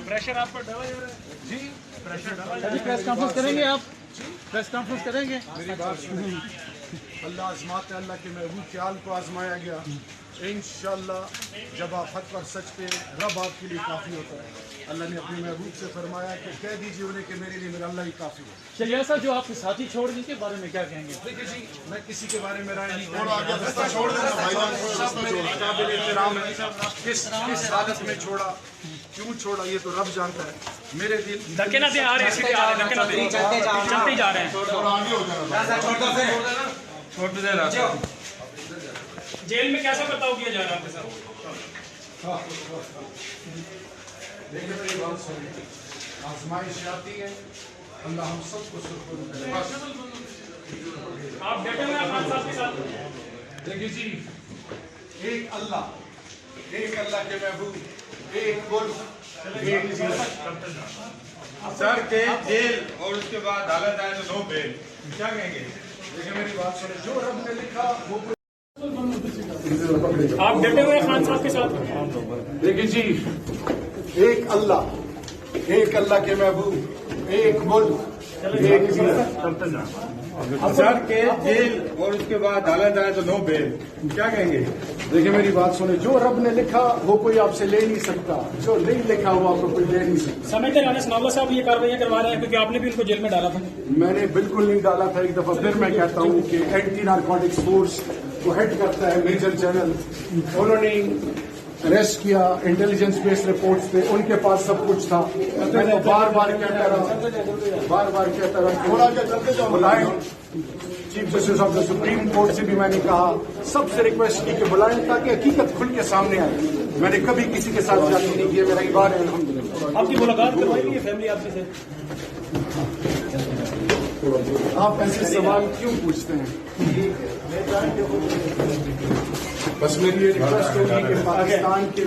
Pressure آپ پر double ہو رہا ہے جی، پریشر ڈبل. پریس کانفرنس کریں گے آپ؟ پریس کانفرنس کریں گے؟ میری بات سنیں. اللہ آزماتے اللہ کے محبوب کے حال کو آزمایا گیا. انشاءاللہ جب آپ حق پر سچ پہ رب آپ کے لیے کافی ہوتا ہے. اللہ نے اپنے محبوب سے فرمایا کہ کہہ دیجیے انہیں کہ میرے لیے میرا اللہ ہی کافی ہے. چلیے صاحب، جو آپ کے ساتھی چھوڑ دی کے بارے میں کیا کہیں گے؟ دیکھیے جی، میں کسی کے بارے میں رائے نہیں سب میرے قابل احترام ہے. کس حالت میں چھوڑا، کیوں چھوڑا، یہ تو رب جانتا ہے. میرے دل دھکے نہ دیں، آ رہے ہیں، سیدھے آ رہے ہیں، دھکے نہ دیں، چلتے جا رہے ہیں. جیل میں کیسا برتاؤ کیا جا رہا ہے آپ کے ساتھ؟ دیکھیں میری بات سنیں، آزمائش آتی ہے، اللہ ہم سب کو سکون دے. آپ ڈٹے ہوئے ہیں خان صاحب کے ساتھ؟ دیکھیے جی، ایک اللہ کے محبوب، ایک ملک، ایک سر کے جیل اور اس کے بعد عدالت آئے تو نو بیل، کیا کہیں گے؟ دیکھیں میری بات سنیں، جو رب نے لکھا وہ آپ ڈٹے ہوئے ہیں خان صاحب کے ساتھ؟ دیکھیے جی، ایک اللہ کے محبوب، ایک ملک، ایک سر کے جیل اور اس کے بعد عدالت آئے تو نو بیل، کیا کہیں گے؟ دیکھیں میری بات سنیں، جو رب نے لکھا وہ کوئی آپ سے لے نہیں سکتا، جو نہیں لکھا وہ آپ کو کوئی لے نہیں سکتا. سمجھتے رانا ثناء صاحب یہ کاروائیاں کروا رہے ہیں کیونکہ آپ نے بھی ان کو جیل میں ڈالا تھا؟ میں نے بالکل نہیں ڈالا تھا. ایک دفعہ پھر میں کہتا ہوں کہ اینٹی نارکوٹکس فورس کو ہیڈ کرتا ہے میجر جنرل، انہوں نے اریسٹ کیا انٹیلیجنس بیس رپورٹس پہ، ان کے پاس سب کچھ تھا. میں نے بار بار کہتا رہا بلائیں. Chief justice of the supreme court سے بھی میں نے کہا، سب سے ریکویسٹ کی کہ بلائیں تاکہ حقیقت کھل کے سامنے آئے. میں نے کبھی کسی کے ساتھ جاتی نہیں کی، میرا ایمان ہے الحمدللہ. آپ کی ملاقات کروائی گئی ہے فیملی آپ سے؟ آپ ایسے سوال کیوں پوچھتے ہیں؟ بس میری یہ ریکویسٹ ہوگی کہ پاکستان کے